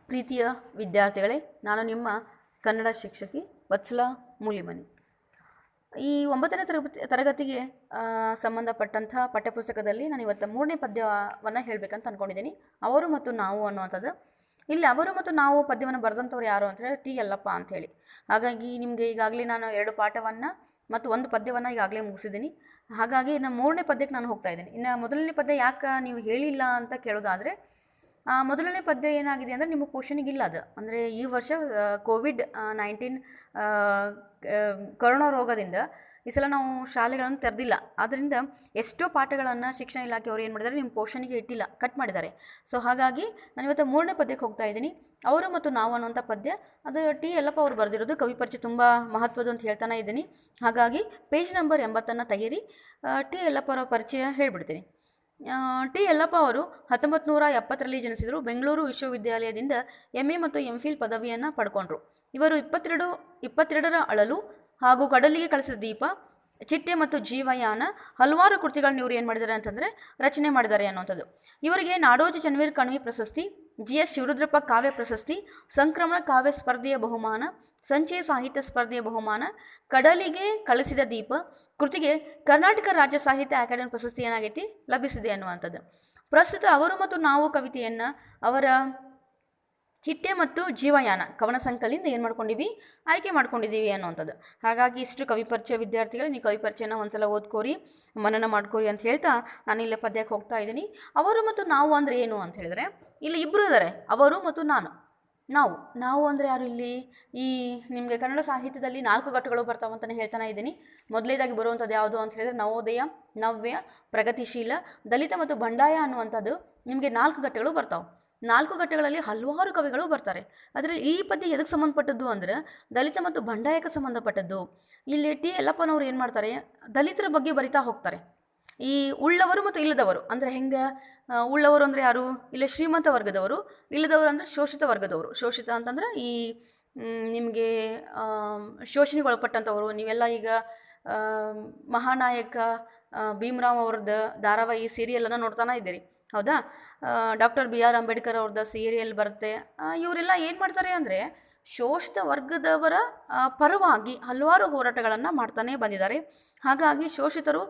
ಪ್ರೀತಿಯ ವಿದ್ಯಾರ್ಥಿಗಳೇ, ನಾನು ನಿಮ್ಮ ಕನ್ನಡ ಶಿಕ್ಷಕಿ ವತ್ಸಲ ಮೂಲಿಮನಿ. ಈ 9ನೇ ತರಗತಿಗೆ ಸಂಬಂಧಪಟ್ಟಂಥ ಪಠ್ಯಪುಸ್ತಕದಲ್ಲಿ ನಾನು ಇವತ್ತು 3ನೇ ಪದ್ಯವನ್ನು ಹೇಳಬೇಕಂತ ಅಂದ್ಕೊಂಡಿದ್ದೀನಿ. ಅವರು ಮತ್ತು ನಾವು ಅನ್ನುವಂಥದ್ದು. ಇಲ್ಲಿ ಅವರು ಮತ್ತು ನಾವು ಪದ್ಯವನ್ನು ಬರೆದಂಥವ್ರು ಯಾರು ಅಂತ ಹೇಳಿದ್ರೆ ಟಿ ಯಲ್ಲಪ್ಪ ಅಂಥೇಳಿ. ಹಾಗಾಗಿ ನಿಮಗೆ ಈಗಾಗಲೇ ನಾನು 2 ಪಾಠವನ್ನು ಮತ್ತು 1 ಪದ್ಯವನ್ನು ಈಗಾಗಲೇ ಮುಗಿಸಿದ್ದೀನಿ. ಹಾಗಾಗಿ ನಾನು 3ನೇ ಪದ್ಯಕ್ಕೆ ನಾನು ಹೋಗ್ತಾ ಇದ್ದೀನಿ. ಇನ್ನು ಮೊದಲನೇ ಪದ್ಯ ಯಾಕೆ ನೀವು ಹೇಳಿಲ್ಲ ಅಂತ ಕೇಳೋದಾದರೆ, ಮೊದಲನೇ ಪದ್ಯ ಏನಾಗಿದೆ ಅಂದರೆ ನಿಮ್ಮ ಪೋಷಣಿಗಿಲ್ಲ. ಅದು ಅಂದರೆ ಈ ವರ್ಷ ಕೋವಿಡ್-19 ಕೊರೋನಾ ರೋಗದಿಂದ ಈ ಸಲ ನಾವು ಶಾಲೆಗಳನ್ನು ತೆರೆದಿಲ್ಲ. ಆದ್ದರಿಂದ ಎಷ್ಟೋ ಪಾಠಗಳನ್ನು ಶಿಕ್ಷಣ ಇಲಾಖೆಯವರು ಏನು ಮಾಡಿದ್ದಾರೆ, ನಿಮ್ಮ ಪೋಷಣೆಗೆ ಇಟ್ಟಿಲ್ಲ, ಕಟ್ ಮಾಡಿದ್ದಾರೆ. ಸೊ ಹಾಗಾಗಿ ನಾನು ಇವತ್ತು 3ನೇ ಪದ್ಯಕ್ಕೆ ಹೋಗ್ತಾ ಇದ್ದೀನಿ. ಅವರು ಮತ್ತು ನಾವು ಅನ್ನುವಂಥ ಪದ್ಯ, ಅದು ಟಿ ಯಲ್ಲಪ್ಪ ಅವರು ಬರೆದಿರೋದು. ಕವಿ ಪರಿಚಯ ತುಂಬ ಮಹತ್ವದ ಅಂತ ಹೇಳ್ತಾನೆ ಇದ್ದೀನಿ. ಹಾಗಾಗಿ ಪೇಜ್ ನಂಬರ್ 80 ತೆಗೀರಿ. ಟಿ ಯಲ್ಲಪ್ಪ ಅವರ ಪರಿಚಯ ಹೇಳ್ಬಿಡ್ತೀನಿ. ಟಿ ಯಲ್ಲಪ್ಪ ಅವರು 1970ರಲ್ಲಿ ಜನಿಸಿದರು. ಬೆಂಗಳೂರು ವಿಶ್ವವಿದ್ಯಾಲಯದಿಂದ MA ಮತ್ತು MPhil ಪದವಿಯನ್ನು ಪಡ್ಕೊಂಡ್ರು. ಇವರು 22ರ ಅಳಲು ಹಾಗೂ ಕಡಲಿಗೆ ಕಳಿಸಿದ ದೀಪ, ಚಿಟ್ಟೆ ಮತ್ತು ಜೀವಯಾನ, ಹಲವಾರು ಕೃತಿಗಳನ್ನ ಇವರು ಏನು ಮಾಡಿದ್ದಾರೆ ಅಂತಂದರೆ ರಚನೆ ಮಾಡಿದ್ದಾರೆ ಅನ್ನುವಂಥದ್ದು. ಇವರಿಗೆ ನಾಡೋಜಿ ಚನ್ನವೀರ ಕಣ್ವಿ ಪ್ರಶಸ್ತಿ, GS ಶಿವರುದ್ರಪ್ಪ ಕಾವ್ಯ ಪ್ರಶಸ್ತಿ, ಸಂಕ್ರಮಣ ಕಾವ್ಯ ಸ್ಪರ್ಧೆಯ ಬಹುಮಾನ, ಸಂಚಯ ಸಾಹಿತ್ಯ ಸ್ಪರ್ಧೆಯ ಬಹುಮಾನ, ಕಡಲಿಗೆ ಕಳಿಸಿದ ದೀಪ ಕೃತಿಗೆ ಕರ್ನಾಟಕ ರಾಜ್ಯ ಸಾಹಿತ್ಯ ಅಕಾಡೆಮಿ ಪ್ರಶಸ್ತಿ ಏನಾಗೈತಿ ಲಭಿಸಿದೆ ಅನ್ನುವಂಥದ್ದು. ಪ್ರಸ್ತುತ ಅವರು ಮತ್ತು ನಾವು ಕವಿತೆಯನ್ನು ಅವರ ಚಿಟ್ಟೆ ಮತ್ತು ಜೀವಯಾನ ಕವನ ಸಂಕಲಿಂದ ಏನು ಮಾಡ್ಕೊಂಡಿವಿ, ಆಯ್ಕೆ ಮಾಡ್ಕೊಂಡಿದ್ದೀವಿ ಅನ್ನುವಂಥದ್ದು. ಹಾಗಾಗಿ ಇಷ್ಟು ಕವಿ ಪರಿಚಯ ವಿದ್ಯಾರ್ಥಿಗಳು, ನೀವು ಕವಿ ಪರಿಚಯನ ಒಂದ್ಸಲ ಓದ್ಕೋರಿ, ಮನನ ಮಾಡ್ಕೋರಿ ಅಂತ ಹೇಳ್ತಾ ನಾನು ಇಲ್ಲೇ ಪದ್ಯಕ್ಕೆ ಹೋಗ್ತಾ ಇದ್ದೀನಿ. ಅವರು ಮತ್ತು ನಾವು ಅಂದರೆ ಏನು ಅಂತ ಹೇಳಿದರೆ, ಇಲ್ಲಿ ಇಬ್ಬರು ಇದ್ದಾರೆ, ಅವರು ಮತ್ತು ನಾವು ಅಂದರೆ ಯಾರು ಇಲ್ಲಿ? ಈ ನಿಮಗೆ ಕನ್ನಡ ಸಾಹಿತ್ಯದಲ್ಲಿ 4 ಘಟ್ಟಗಳು ಬರ್ತಾವಂತಲೇ ಹೇಳ್ತಾನೆ ಇದ್ದೀನಿ. ಮೊದಲೇದಾಗಿ ಬರುವಂಥದ್ದು ಯಾವುದು ಅಂತ ಹೇಳಿದರೆ ನವೋದಯ, ನವ್ಯ, ಪ್ರಗತಿಶೀಲ, ದಲಿತ ಮತ್ತು ಬಂಡಾಯ ಅನ್ನುವಂಥದ್ದು ನಿಮಗೆ 4 ಘಟ್ಟಗಳು ಬರ್ತಾವೆ. 4 ಘಟ್ಟಗಳಲ್ಲಿ ಹಲವಾರು ಕವಿಗಳು ಬರ್ತಾರೆ. ಆದರೆ ಈ ಪದ್ಯ ಎದಕ್ಕೆ ಸಂಬಂಧಪಟ್ಟದ್ದು ಅಂದರೆ ದಲಿತ ಮತ್ತು ಬಂಡಾಯಕ್ಕೆ ಸಂಬಂಧಪಟ್ಟದ್ದು. ಇಲ್ಲಿ ಟಿ ಯಲ್ಲಪ್ಪನವರು ಏನು ಮಾಡ್ತಾರೆ, ದಲಿತರ ಬಗ್ಗೆ ಬರಿತಾ ಹೋಗ್ತಾರೆ. ಈ ಉಳ್ಳವರು ಮತ್ತು ಇಲ್ಲದವರು ಅಂದರೆ ಹೆಂಗೆ? ಉಳ್ಳವರು ಅಂದರೆ ಯಾರು? ಇಲ್ಲಿ ಶ್ರೀಮಂತ ವರ್ಗದವರು, ಇಲ್ಲದವರು ಅಂದರೆ ಶೋಷಿತ ವರ್ಗದವರು. ಶೋಷಿತ ಅಂತಂದ್ರೆ ಈ ನಿಮಗೆ ಶೋಷಣೆಗೆ ಒಳಪಟ್ಟಂಥವರು. ನೀವೆಲ್ಲ ಈಗ ಮಹಾನಾಯಕ ಭೀಮರಾವ್ ಅವ್ರದ್ದು ಧಾರಾವಾಹಿ ಸೀರಿಯಲನ್ನು ನೋಡ್ತಾನೆ ಇದ್ದೀರಿ, ಹೌದಾ? ಡಾಕ್ಟರ್ BR ಅಂಬೇಡ್ಕರ್ ಅವ್ರದ್ದು ಸೀರಿಯಲ್ ಬರುತ್ತೆ. ಇವರೆಲ್ಲ ಏನು ಮಾಡ್ತಾರೆ ಅಂದರೆ ಶೋಷಿತ ವರ್ಗದವರ ಪರವಾಗಿ ಹಲವಾರು ಹೋರಾಟಗಳನ್ನು ಮಾಡ್ತಾನೆ ಬಂದಿದ್ದಾರೆ. ಹಾಗಾಗಿ ಶೋಷಿತರು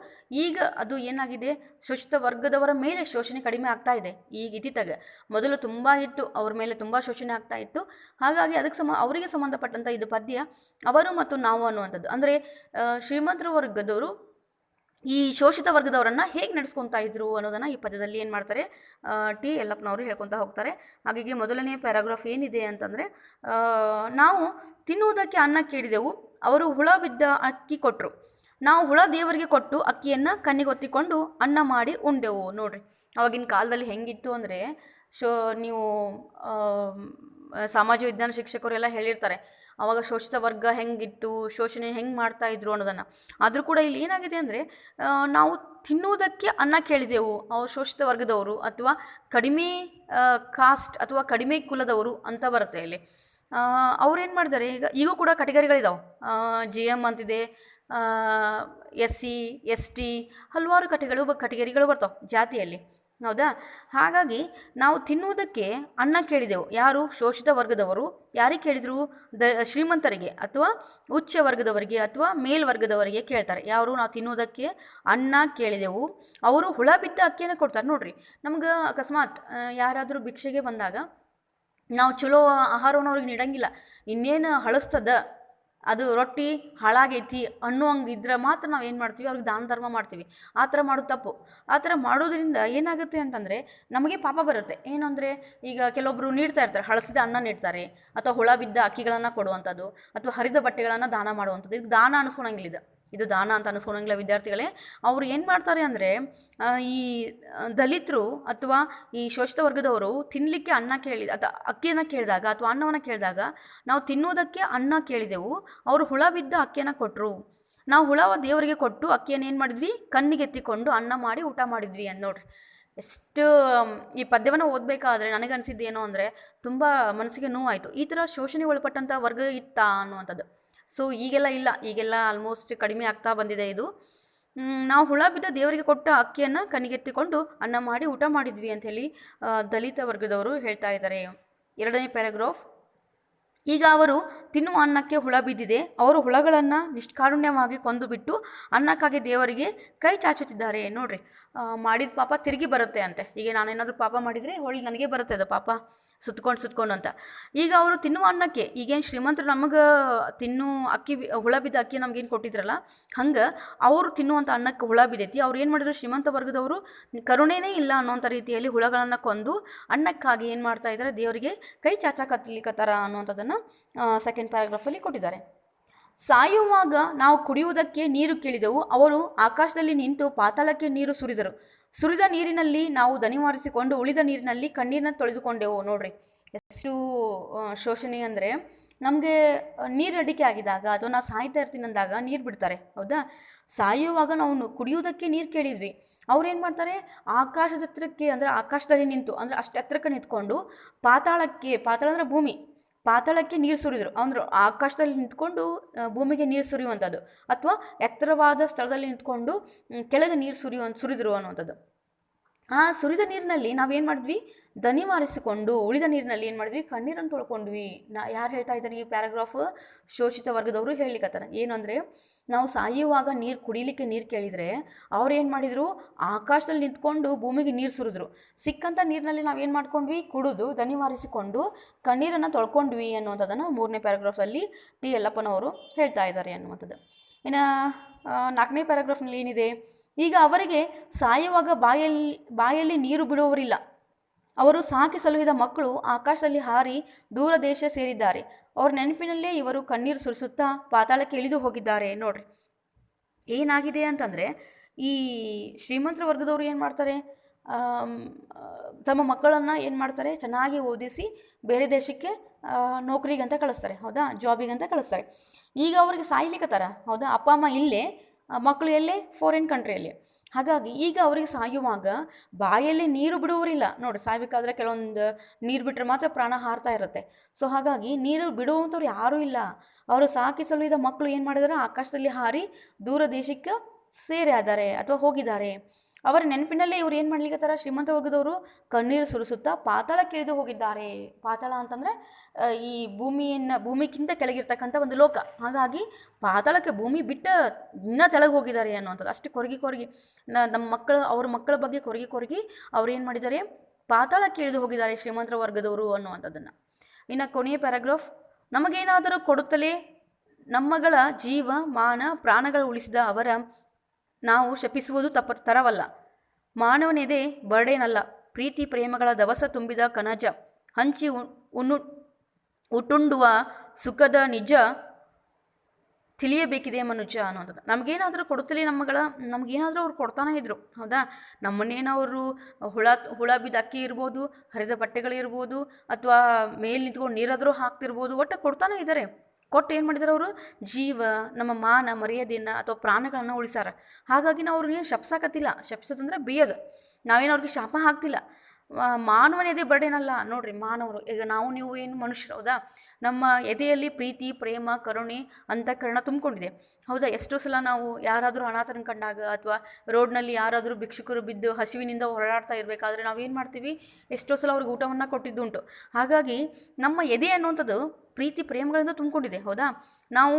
ಈಗ ಅದು ಏನಾಗಿದೆ, ಶೋಷಿತ ವರ್ಗದವರ ಮೇಲೆ ಶೋಷಣೆ ಕಡಿಮೆ ಆಗ್ತಾ ಇದೆ ಈಗ ಇತ್ತೀಚೆಗೆ. ಮೊದಲು ತುಂಬ ಇತ್ತು, ಅವ್ರ ಮೇಲೆ ತುಂಬ ಶೋಷಣೆ ಆಗ್ತಾ ಇತ್ತು. ಹಾಗಾಗಿ ಅದಕ್ಕೆ ಅವರಿಗೆ ಸಂಬಂಧಪಟ್ಟಂಥ ಇದು ಪದ್ಯ ಅವರು ಮತ್ತು ನಾವು ಅನ್ನುವಂಥದ್ದು. ಅಂದರೆ ಶ್ರೀಮಂತರ ವರ್ಗದವರು ಈ ಶೋಷಿತ ವರ್ಗದವರನ್ನು ಹೇಗೆ ನಡೆಸ್ಕೊತಾ ಇದ್ರು ಅನ್ನೋದನ್ನು ಈ ಪದ್ಯದಲ್ಲಿ ಏನು ಮಾಡ್ತಾರೆ, ಟಿ ಯಲ್ಲಪ್ಪನವರು ಹೇಳ್ಕೊತಾ ಹೋಗ್ತಾರೆ. ಹಾಗಾಗಿ ಮೊದಲನೇ ಪ್ಯಾರಾಗ್ರಾಫ್ ಏನಿದೆ ಅಂತಂದರೆ, ನಾವು ತಿನ್ನುವುದಕ್ಕೆ ಅನ್ನ ಕೇಳಿದೆವು, ಅವರು ಹುಳ ಬಿದ್ದ ಅಕ್ಕಿ ಕೊಟ್ಟರು. ನಾವು ಹುಳ ದೇವರಿಗೆ ಕೊಟ್ಟು ಅಕ್ಕಿಯನ್ನು ಕಣ್ಣಿಗೊತ್ತಿಕೊಂಡು ಅನ್ನ ಮಾಡಿ ಉಂಡೆವು. ನೋಡ್ರಿ, ಅವಾಗಿನ ಕಾಲದಲ್ಲಿ ಹೆಂಗಿತ್ತು ಅಂದರೆ, ನೀವು ಸಮಾಜ ವಿಜ್ಞಾನ ಶಿಕ್ಷಕರೆಲ್ಲ ಹೇಳಿರ್ತಾರೆ ಆವಾಗ ಶೋಷಿತ ವರ್ಗ ಹೆಂಗಿತ್ತು, ಶೋಷಣೆ ಹೆಂಗೆ ಮಾಡ್ತಾಯಿದ್ರು ಅನ್ನೋದನ್ನು. ಆದರೂ ಕೂಡ ಇಲ್ಲಿ ಏನಾಗಿದೆ ಅಂದರೆ, ನಾವು ತಿನ್ನುವುದಕ್ಕೆ ಅನ್ನ ಕೇಳಿದೆವು, ಅವ್ರು ಶೋಷಿತ ವರ್ಗದವರು ಅಥವಾ ಕಡಿಮೆ ಕಾಸ್ಟ್ ಅಥವಾ ಕಡಿಮೆ ಕುಲದವರು ಅಂತ ಬರುತ್ತೆ ಇಲ್ಲಿ. ಅವ್ರೇನು ಮಾಡಿದ್ದಾರೆ, ಈಗೂ ಕೂಡ ಕಟಗರಿಗಳಿದಾವೆ. GM ಅಂತಿದೆ, SC ST ಹಲವಾರು ಕಟಗರಿಗಳು ಬರ್ತಾವೆ ಜಾತಿಯಲ್ಲಿ, ಹೌದಾ? ಹಾಗಾಗಿ ನಾವು ತಿನ್ನುವುದಕ್ಕೆ ಅನ್ನ ಕೇಳಿದೆವು. ಯಾರು? ಶೋಷಿತ ವರ್ಗದವರು. ಯಾರಿಗೆ ಕೇಳಿದರು? ಶ್ರೀಮಂತರಿಗೆ ಅಥವಾ ಉಚ್ಚ ವರ್ಗದವರಿಗೆ ಅಥವಾ ಮೇಲ್ವರ್ಗದವರಿಗೆ ಕೇಳ್ತಾರೆ. ಯಾರು? ನಾವು ತಿನ್ನುವುದಕ್ಕೆ ಅನ್ನ ಕೇಳಿದೆವು, ಅವರು ಹುಳ ಬಿದ್ದ ಅಕ್ಕಿಯನ್ನು ಕೊಡ್ತಾರೆ. ನೋಡ್ರಿ, ನಮ್ಗೆ ಅಕಸ್ಮಾತ್ ಯಾರಾದರೂ ಭಿಕ್ಷೆಗೆ ಬಂದಾಗ ನಾವು ಚಲೋ ಆಹಾರವನ್ನು ಅವ್ರಿಗೆ ನೀಡಂಗಿಲ್ಲ. ಇನ್ನೇನು ಹಳಸ್ತದ, ಅದು ರೊಟ್ಟಿ ಹಾಳಾಗೈತಿ ಅನ್ನೋಂಗೆ ಇದ್ರೆ ಮಾತ್ರ ನಾವು ಏನು ಮಾಡ್ತೀವಿ, ಅವ್ರಿಗೆ ದಾನ ಧರ್ಮ ಮಾಡ್ತೀವಿ. ಆ ಥರ ಮಾಡೋದು ತಪ್ಪು. ಆ ಥರ ಮಾಡೋದ್ರಿಂದ ಏನಾಗುತ್ತೆ ಅಂತಂದರೆ ನಮಗೆ ಪಾಪ ಬರುತ್ತೆ. ಏನು ಅಂದರೆ, ಈಗ ಕೆಲವೊಬ್ಬರು ನೀಡ್ತಾ ಇರ್ತಾರೆ, ಹಳಸಿದ ಅನ್ನ ನೀಡ್ತಾರೆ, ಅಥವಾ ಹುಳ ಬಿದ್ದ ಅಕ್ಕಿಗಳನ್ನು ಕೊಡುವಂಥದ್ದು, ಅಥವಾ ಹರಿದ ಬಟ್ಟೆಗಳನ್ನು ದಾನ ಮಾಡುವಂಥದ್ದು. ಇದು ದಾನ ಅನ್ನಿಸ್ಕೊಳಂಗಿಲ್ಲ, ಇದು ದಾನ ಅಂತ ಅನ್ನಿಸ್ಕೊಳಂಗಿಲ್ಲ ವಿದ್ಯಾರ್ಥಿಗಳೇ. ಅವರು ಏನು ಮಾಡ್ತಾರೆ ಅಂದರೆ, ಈ ದಲಿತರು ಅಥವಾ ಈ ಶೋಷಿತ ವರ್ಗದವರು ತಿನ್ನಲಿಕ್ಕೆ ಅನ್ನ ಅಥವಾ ಅಕ್ಕಿಯನ್ನು ಕೇಳಿದಾಗ ಅಥವಾ ಅನ್ನವನ್ನು ಕೇಳಿದಾಗ, ನಾವು ತಿನ್ನುವುದಕ್ಕೆ ಅನ್ನ ಕೇಳಿದೆವು, ಅವರು ಹುಳ ಬಿದ್ದ ಅಕ್ಕಿಯನ್ನು ಕೊಟ್ಟರು. ನಾವು ಹುಳ ದೇವರಿಗೆ ಕೊಟ್ಟು ಅಕ್ಕಿಯನ್ನು ಏನು ಮಾಡಿದ್ವಿ, ಕಣ್ಣಿಗೆತ್ತಿಕೊಂಡು ಅನ್ನ ಮಾಡಿ ಊಟ ಮಾಡಿದ್ವಿ ಅಂತ. ನೋಡ್ರಿ, ಎಷ್ಟು ಈ ಪದ್ಯವನ್ನು ಓದಬೇಕಾದ್ರೆ ನನಗನ್ಸಿದ್ದೇನು ಅಂದರೆ ತುಂಬ ಮನಸ್ಸಿಗೆ ನೋವಾಯಿತು. ಈ ಥರ ಶೋಷಣೆ ಒಳಪಟ್ಟಂಥ ವರ್ಗ ಇತ್ತಾ ಅನ್ನುವಂಥದ್ದು. ಸೊ ಈಗೆಲ್ಲ ಇಲ್ಲ, ಈಗೆಲ್ಲ ಆಲ್ಮೋಸ್ಟ್ ಕಡಿಮೆ ಆಗ್ತಾ ಬಂದಿದೆ ಇದು. ನಾವು ಹುಳ ಬಿದ್ದ ದೇವರಿಗೆ ಕೊಟ್ಟ ಅಕ್ಕಿಯನ್ನು ಕಣ್ಣಿಗೆತ್ತಿಕೊಂಡು ಅನ್ನ ಮಾಡಿ ಊಟ ಮಾಡಿದ್ವಿ ಅಂಥೇಳಿ ದಲಿತ ವರ್ಗದವರು ಹೇಳ್ತಾ ಇದ್ದಾರೆ. ಎರಡನೇ ಪ್ಯಾರಾಗ್ರಾಫ್. ಈಗ ಅವರು ತಿನ್ನುವ ಅನ್ನಕ್ಕೆ ಹುಳ ಬಿದ್ದಿದೆ, ಅವರು ಹುಳಗಳನ್ನು ನಿಷ್ಕಾರುಣ್ಯವಾಗಿ ಕೊಂದು ಬಿಟ್ಟು ಅನ್ನಕ್ಕಾಗಿ ದೇವರಿಗೆ ಕೈ ಚಾಚುತ್ತಿದ್ದಾರೆ. ನೋಡ್ರಿ, ಮಾಡಿದ ಪಾಪ ತಿರುಗಿ ಬರುತ್ತೆ ಅಂತೆ. ಈಗ ನಾನೇನಾದರೂ ಪಾಪ ಮಾಡಿದರೆ ಹೊಳ್ಳಿ ನನಗೆ ಬರುತ್ತೆ ಅದು ಪಾಪ ಸುತ್ಕೊಂಡು ಅಂತ. ಈಗ ಅವರು ತಿನ್ನುವ ಅನ್ನಕ್ಕೆ, ಈಗೇನು ಶ್ರೀಮಂತರು ನಮಗೆ ಅಕ್ಕಿ ಹುಳ ಬಿದ್ದ ಅಕ್ಕಿ ನಮ್ಗೇನು ಕೊಟ್ಟಿದ್ರಲ್ಲ, ಹಂಗೆ ಅವರು ತಿನ್ನುವಂಥ ಅನ್ನಕ್ಕೆ ಹುಳ ಬಿದ್ದೈತಿ. ಅವ್ರು ಏನು ಮಾಡಿದ್ರು, ಶ್ರೀಮಂತ ವರ್ಗದವರು ಕರುಣೆನೇ ಇಲ್ಲ ಅನ್ನೋಂಥ ರೀತಿಯಲ್ಲಿ ಹುಳಗಳನ್ನು ಕೊಂದು ಅನ್ನಕ್ಕಾಗಿ ಏನು ಮಾಡ್ತಾ ಇದ್ದಾರೆ, ದೇವರಿಗೆ ಕೈ ಚಾಚಾಕತ್ಲಿಕತ್ತಾರ ಅನ್ನುವಂಥದ್ದನ್ನು ಸೆಕೆಂಡ್ ಪ್ಯಾರಾಗ್ರಾಫಲ್ಲಿ ಕೊಟ್ಟಿದ್ದಾರೆ. ಸಾಯುವಾಗ ನಾವು ಕುಡಿಯುವುದಕ್ಕೆ ನೀರು ಕೇಳಿದೆವು, ಅವರು ಆಕಾಶದಲ್ಲಿ ನಿಂತು ಪಾತಾಳಕ್ಕೆ ನೀರು ಸುರಿದರು. ಸುರಿದ ನೀರಿನಲ್ಲಿ ನಾವು ದನಿವಾರಿಸಿಕೊಂಡು ಉಳಿದ ನೀರಿನಲ್ಲಿ ಕಣ್ಣೀರನ್ನ ತೊಳೆದುಕೊಂಡೆವು. ನೋಡ್ರಿ, ಎಷ್ಟು ಶೋಷಣೆ ಅಂದರೆ, ನಮಗೆ ನೀರು ಅಡಿಕೆ ಆಗಿದಾಗ ಅಥವಾ ನಾವು ಸಾಯ್ತಾ ಇರ್ತೀನಿ ಅಂದಾಗ ನೀರು ಬಿಡ್ತಾರೆ, ಹೌದಾ. ಸಾಯುವಾಗ ನಾವು ಕುಡಿಯೋದಕ್ಕೆ ನೀರು ಕೇಳಿದ್ವಿ, ಅವ್ರು ಏನು ಮಾಡ್ತಾರೆ, ಆಕಾಶದ ಎತ್ತರಕ್ಕೆ ಅಂದರೆ ಆಕಾಶದಲ್ಲಿ ನಿಂತು ಅಂದರೆ ಅಷ್ಟು ಎತ್ತರಕ್ಕೆ ನಿಂತ್ಕೊಂಡು ಪಾತಾಳ ಅಂದರೆ ಭೂಮಿ, ಪಾತಾಳಕ್ಕೆ ನೀರು ಸುರಿದ್ರು. ಅಂದ್ರೆ ಆಕಾಶದಲ್ಲಿ ನಿಂತ್ಕೊಂಡು ಭೂಮಿಗೆ ನೀರು ಸುರಿಯುವಂಥದ್ದು, ಅಥವಾ ಎತ್ತರವಾದ ಸ್ಥಳದಲ್ಲಿ ನಿಂತ್ಕೊಂಡು ಕೆಳಗೆ ನೀರು ಸುರಿದ್ರು ಅನ್ನುವಂಥದ್ದು. ಆ ಸುರಿದ ನೀರಿನಲ್ಲಿ ನಾವೇನು ಮಾಡಿದ್ವಿ, ದನಿವಾರಿಸಿಕೊಂಡು ಉಳಿದ ನೀರಿನಲ್ಲಿ ಏನು ಮಾಡಿದ್ವಿ, ಕಣ್ಣೀರನ್ನು ತೊಳ್ಕೊಂಡ್ವಿ. ಯಾರು ಹೇಳ್ತಾ ಇದ್ದಾರೆ ಈ ಪ್ಯಾರಾಗ್ರಾಫ್? ಶೋಷಿತ ವರ್ಗದವರು ಹೇಳಲಿಕ್ಕತ್ತಾರ. ಏನು ಅಂದರೆ, ನಾವು ಸಾಯುವಾಗ ಕುಡಿಲಿಕ್ಕೆ ನೀರು ಕೇಳಿದರೆ ಅವ್ರು ಏನು ಮಾಡಿದರು, ಆಕಾಶದಲ್ಲಿ ನಿಂತ್ಕೊಂಡು ಭೂಮಿಗೆ ನೀರು ಸುರಿದ್ರು. ಸಿಕ್ಕಂಥ ನೀರಿನಲ್ಲಿ ನಾವೇನು ಮಾಡ್ಕೊಂಡ್ವಿ, ಕುಡಿದು ದನಿವಾರಿಸಿಕೊಂಡು ಕಣ್ಣೀರನ್ನು ತೊಳ್ಕೊಂಡ್ವಿ ಅನ್ನುವಂಥದ್ದನ್ನು 3ನೇ ಪ್ಯಾರಾಗ್ರಾಫಲ್ಲಿ ಟಿ ಯಲ್ಲಪ್ಪನವರು ಹೇಳ್ತಾ ಇದ್ದಾರೆ ಅನ್ನುವಂಥದ್ದು. ಇನ್ನು 4ನೇ ಪ್ಯಾರಾಗ್ರಾಫ್ನಲ್ಲಿ ಏನಿದೆ, ಈಗ ಅವರಿಗೆ ಸಾಯುವಾಗ ಬಾಯಲ್ಲಿ ನೀರು ಬಿಡುವವರಿಲ್ಲ, ಅವರು ಸಾಕಿ ಸಲುಹಿದ ಮಕ್ಕಳು ಆಕಾಶದಲ್ಲಿ ಹಾರಿ ದೂರ ದೇಶ ಸೇರಿದ್ದಾರೆ, ಅವ್ರ ನೆನಪಿನಲ್ಲೇ ಇವರು ಕಣ್ಣೀರು ಸುರಿಸುತ್ತಾ ಪಾತಾಳಕ್ಕೆ ಇಳಿದು ಹೋಗಿದ್ದಾರೆ. ನೋಡ್ರಿ, ಏನಾಗಿದೆ ಅಂತಂದರೆ, ಈ ಶ್ರೀಮಂತರ ವರ್ಗದವರು ಏನು ಮಾಡ್ತಾರೆ, ತಮ್ಮ ಮಕ್ಕಳನ್ನು ಏನು ಮಾಡ್ತಾರೆ, ಚೆನ್ನಾಗಿ ಓದಿಸಿ ಬೇರೆ ದೇಶಕ್ಕೆ ನೌಕರಿಗಂತ ಕಳಿಸ್ತಾರೆ, ಹೌದಾ, ಜಾಬಿಗಂತ ಕಳಿಸ್ತಾರೆ. ಈಗ ಅವ್ರಿಗೆ ಸಾಯ್ಲಿಕ್ಕತ್ತಾರ, ಹೌದಾ, ಅಪ್ಪ ಅಮ್ಮ ಇಲ್ಲೇ, ಮಕ್ಕಳು ಎಲ್ಲೇ, ಫಾರಿನ್ ಕಂಟ್ರಿಯಲ್ಲಿ. ಹಾಗಾಗಿ ಈಗ ಅವರಿಗೆ ಸಾಯುವಾಗ ಬಾಯಲ್ಲಿ ನೀರು ಬಿಡುವರಿಲ್ಲ. ನೋಡಿ, ಸಾಯ್ಬೇಕಾದ್ರೆ ಕೆಲವೊಂದು ನೀರು ಬಿಟ್ಟರೆ ಮಾತ್ರ ಪ್ರಾಣ ಹಾರ್ತಾ ಇರುತ್ತೆ. ಸೊ ಹಾಗಾಗಿ ನೀರು ಬಿಡುವಂಥವ್ರು ಯಾರೂ ಇಲ್ಲ. ಅವರು ಸಾಕಿ ಸಲುಹಿದ ಮಕ್ಕಳು ಏನು ಮಾಡಿದಾರೆ, ಆಕಾಶದಲ್ಲಿ ಹಾರಿ ದೂರ ದೇಶಕ್ಕೆ ಸೇರಿದ್ದಾರೆ ಅಥವಾ ಹೋಗಿದ್ದಾರೆ. ಅವರ ನೆನಪಿನಲ್ಲೇ ಇವ್ರು ಏನು ಮಾಡ್ಲಿಕ್ಕತ್ತಾರ, ಶ್ರೀಮಂತ ವರ್ಗದವರು ಕಣ್ಣೀರು ಸುರಿಸುತ್ತಾ ಪಾತಾಳಕ್ಕೆ ಇಳಿದು ಹೋಗಿದ್ದಾರೆ. ಪಾತಾಳ ಅಂತಂದರೆ ಈ ಭೂಮಿಗಿಂತ ಕೆಳಗಿರ್ತಕ್ಕಂಥ ಒಂದು ಲೋಕ. ಹಾಗಾಗಿ ಪಾತಾಳಕ್ಕೆ ಭೂಮಿ ಬಿಟ್ಟು ಇನ್ನೂ ತೆಳಗೆ ಹೋಗಿದ್ದಾರೆ ಅನ್ನುವಂಥದ್ದು. ಅಷ್ಟು ಕೊರಗಿ ಅವ್ರ ಮಕ್ಕಳ ಬಗ್ಗೆ ಕೊರಗಿ ಅವ್ರು ಏನು ಮಾಡಿದ್ದಾರೆ, ಪಾತಾಳಕ್ಕೆ ಇಳಿದು ಹೋಗಿದ್ದಾರೆ ಶ್ರೀಮಂತರ ವರ್ಗದವರು ಅನ್ನುವಂಥದ್ದನ್ನು. ಇನ್ನು ಕೊನೆಯ ಪ್ಯಾರಾಗ್ರಾಫ್, ನಮಗೇನಾದರೂ ಕೊಡುತ್ತಲೇ ನಮ್ಮಗಳ ಜೀವ ಮಾನ ಪ್ರಾಣಗಳು ಉಳಿಸಿದ ಅವರ ನಾವು ಶಪಿಸುವುದು ತರವಲ್ಲ. ಮಾನವನೆದೆ ಬರ್ಡೇನಲ್ಲ, ಪ್ರೀತಿ ಪ್ರೇಮಗಳ ದವಸ ತುಂಬಿದ ಕಣಜ, ಹಂಚಿ ಉಟ್ಟುಂಡುವ ಸುಖದ ನಿಜ ತಿಳಿಯಬೇಕಿದೆ ಮನುಜ ಅನ್ನೋದು. ನಮಗೇನಾದರೂ ಕೊಡುತ್ತಲೇ ನಮಗೇನಾದರೂ ಅವ್ರು ಕೊಡ್ತಾನೆ ಇದ್ರು, ಹೌದಾ. ನಮ್ಮನ್ನೇನವರು ಹುಳ ಬಿದ್ದ ಅಕ್ಕಿ ಇರ್ಬೋದು, ಹರಿದ ಬಟ್ಟೆಗಳಿರ್ಬೋದು, ಅಥವಾ ಮೇಲೆ ನಿಂತ್ಕೊಂಡು ನೀರಾದರೂ ಹಾಕ್ತಿರ್ಬೋದು, ಒಟ್ಟು ಕೊಡ್ತಾನೆ ಇದ್ದಾರೆ. ಕೊಟ್ಟು ಏನು ಮಾಡಿದ್ದಾರೆ ಅವರು, ಜೀವ, ನಮ್ಮ ಮಾನ ಮರ್ಯಾದೆಯನ್ನು ಅಥವಾ ಪ್ರಾಣಗಳನ್ನು ಉಳಿಸಾರ. ಹಾಗಾಗಿ ನಾವು ಅವ್ರಿಗೆ ಶಪ್ಸಾಕತ್ತಿಲ್ಲ. ಶಪ್ಸೋದಂದ್ರೆ ಬೇಯದು, ನಾವೇನು ಅವ್ರಿಗೆ ಶಾಪ ಹಾಕ್ತಿಲ್ಲ. ಮಾನವನ ಎದೆ ಬರ್ಡೇನಲ್ಲ. ನೋಡ್ರಿ, ಮಾನವರು ಈಗ ನೀವು ಏನು ಮನುಷ್ಯರು, ಹೌದಾ. ನಮ್ಮ ಎದೆಯಲ್ಲಿ ಪ್ರೀತಿ ಪ್ರೇಮ ಕರುಣೆ ಅಂತಃಕರಣ ತುಂಬಿಕೊಂಡಿದೆ, ಹೌದಾ. ಎಷ್ಟೋ ಸಲ ನಾವು ಯಾರಾದರೂ ಅನಾಥರನ್ನು ಕಂಡಾಗ ಅಥವಾ ರೋಡ್ನಲ್ಲಿ ಯಾರಾದರೂ ಭಿಕ್ಷುಕರು ಬಿದ್ದು ಹಸಿವಿನಿಂದ ಹೊರಳಾಡ್ತಾ ಇರಬೇಕಾದ್ರೆ ನಾವೇನು ಮಾಡ್ತೀವಿ, ಎಷ್ಟೋ ಸಲ ಅವ್ರಿಗೆ ಊಟವನ್ನು ಕೊಟ್ಟಿದ್ದುಂಟು. ಹಾಗಾಗಿ ನಮ್ಮ ಎದೆ ಅನ್ನುವಂಥದ್ದು ಪ್ರೀತಿ ಪ್ರೇಮಗಳಿಂದ ತುಂಬಿಕೊಂಡಿದೆ, ಹೌದಾ. ನಾವು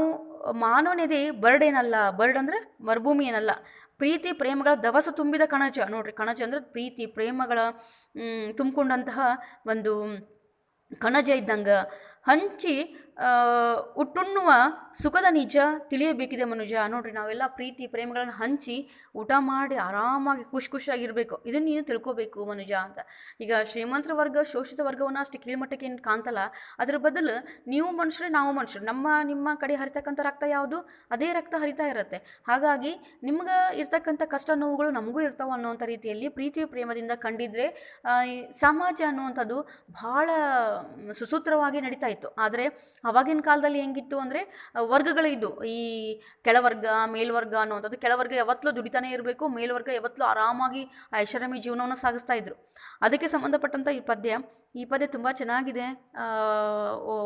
ಮಾನವನೆದೆ ಬರ್ಡೇನಲ್ಲ. ಬರ್ಡ್ ಅಂದರೆ ಮರುಭೂಮಿ ಏನಲ್ಲ, ಪ್ರೀತಿ ಪ್ರೇಮಗಳ ದವಸ ತುಂಬಿದ ಕಣಜ. ನೋಡ್ರಿ, ಕಣಜ ಅಂದರೆ ಪ್ರೀತಿ ಪ್ರೇಮಗಳ ತುಂಬಿಕೊಂಡಂತಹ ಒಂದು ಕಣಜ ಇದ್ದಂಗೆ. ಹಂಚಿ ಉಟ್ಟುಣ್ಣುವ ಸುಖದ ನಿಜ ತಿಳಿಯಬೇಕಿದೆ ಮನುಜ. ನೋಡ್ರಿ, ನಾವೆಲ್ಲ ಪ್ರೀತಿ ಪ್ರೇಮಗಳನ್ನು ಹಂಚಿ ಊಟ ಮಾಡಿ ಆರಾಮಾಗಿ ಖುಷಿಯಾಗಿರಬೇಕು, ಇದನ್ನು ನೀನು ತಿಳ್ಕೊಬೇಕು ಮನುಜ ಅಂತ. ಈಗ ಶ್ರೀಮಂತರ ವರ್ಗ ಶೋಷಿತ ವರ್ಗವನ್ನು ಅಷ್ಟು ಕೀಳ್ಮಟ್ಟಕ್ಕೆ ಏನು ಕಾಣ್ತಲ್ಲ, ಅದ್ರ ಬದಲು ನೀವು ಮನುಷ್ಯರೇ ನಾವು ಮನುಷ್ಯರು, ನಿಮ್ಮ ಕಡೆ ಹರಿತಕ್ಕಂಥ ರಕ್ತ ಯಾವುದು, ಅದೇ ರಕ್ತ ಹರಿತಾ ಇರುತ್ತೆ. ಹಾಗಾಗಿ ನಿಮ್ಗೆ ಇರ್ತಕ್ಕಂಥ ಕಷ್ಟ ನೋವುಗಳು ನಮಗೂ ಇರ್ತಾವೆ ಅನ್ನೋವಂಥ ರೀತಿಯಲ್ಲಿ ಪ್ರೀತಿ ಪ್ರೇಮದಿಂದ ಕಂಡಿದ್ರೆ ಸಮಾಜ ಅನ್ನುವಂಥದ್ದು ಭಾಳ ಸುಸೂತ್ರವಾಗಿ ನಡೀತಾ ಇತ್ತು. ಆದರೆ ಅವಾಗಿನ ಕಾಲದಲ್ಲಿ ಹೆಂಗಿತ್ತು ಅಂದರೆ ವರ್ಗಗಳಿದ್ದು, ಈ ಕೆಳವರ್ಗ ಮೇಲ್ವರ್ಗ ಅನ್ನುವಂಥದ್ದು. ಕೆಳವರ್ಗ ಯಾವತ್ತಲೂ ದುಡಿತಾನೆ ಇರಬೇಕು, ಮೇಲ್ವರ್ಗ ಯಾವತ್ತಲೂ ಆರಾಮಾಗಿ ಐಷಾರಾಮಿ ಜೀವನವನ್ನು ಸಾಗಿಸ್ತಾ ಇದ್ರು. ಅದಕ್ಕೆ ಸಂಬಂಧಪಟ್ಟಂಥ ಈ ಪದ್ಯ, ಈ ಪದ್ಯ ತುಂಬ ಚೆನ್ನಾಗಿದೆ.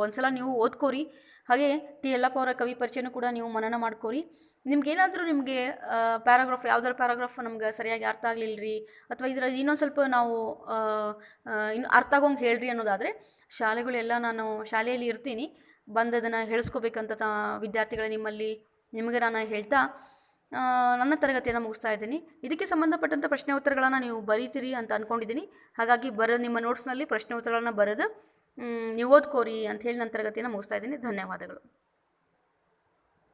ಒಂದ್ಸಲ ನೀವು ಓದ್ಕೋರಿ. ಹಾಗೆ ಟಿ ಯಲ್ಲಪ್ಪ ಅವರ ಕವಿ ಪರಿಚಯನೂ ಕೂಡ ನೀವು ಮನನ ಮಾಡ್ಕೋರಿ. ನಿಮ್ಗೇನಾದರೂ ನಿಮಗೆ ಪ್ಯಾರಾಗ್ರಾಫ್ ಯಾವ್ದಾದ್ರು ಪ್ಯಾರಾಗ್ರಾಫ್ ನಮ್ಗೆ ಸರಿಯಾಗಿ ಅರ್ಥ ಆಗಲಿಲ್ಲ ರೀ, ಅಥವಾ ಇದರಲ್ಲಿ ಇನ್ನೊಂದು ಸ್ವಲ್ಪ ನಾವು ಇನ್ನು ಅರ್ಥ ಆಗೋಂಗೆ ಹೇಳ್ರಿ ಅನ್ನೋದಾದರೆ, ಶಾಲೆಗಳೆಲ್ಲ ನಾನು ಶಾಲೆಯಲ್ಲಿ ಇರ್ತೀನಿ, ಬಂದು ಅದನ್ನು ಹೇಳಿಸ್ಕೋಬೇಕಂತ ವಿದ್ಯಾರ್ಥಿಗಳೇ ನಿಮಗೆ ನಾನು ಹೇಳ್ತಾ ನನ್ನ ತರಗತಿಯನ್ನು ಮುಗಿಸ್ತಾ ಇದ್ದೀನಿ. ಇದಕ್ಕೆ ಸಂಬಂಧಪಟ್ಟಂಥ ಪ್ರಶ್ನೆ ಉತ್ತರಗಳನ್ನು ನೀವು ಬರೀತೀರಿ ಅಂತ ಅಂದ್ಕೊಂಡಿದ್ದೀನಿ. ಹಾಗಾಗಿ ನಿಮ್ಮ ನೋಟ್ಸ್ನಲ್ಲಿ ಪ್ರಶ್ನೆ ಉತ್ತರಗಳನ್ನು ಬರೆದು ನೀವು ಓದ್ಕೋರಿ ಅಂತ ಹೇಳಿ ನನ್ನ ತರಗತಿಯನ್ನು ಮುಗಿಸ್ತಾ ಇದ್ದೀನಿ. ಧನ್ಯವಾದಗಳು.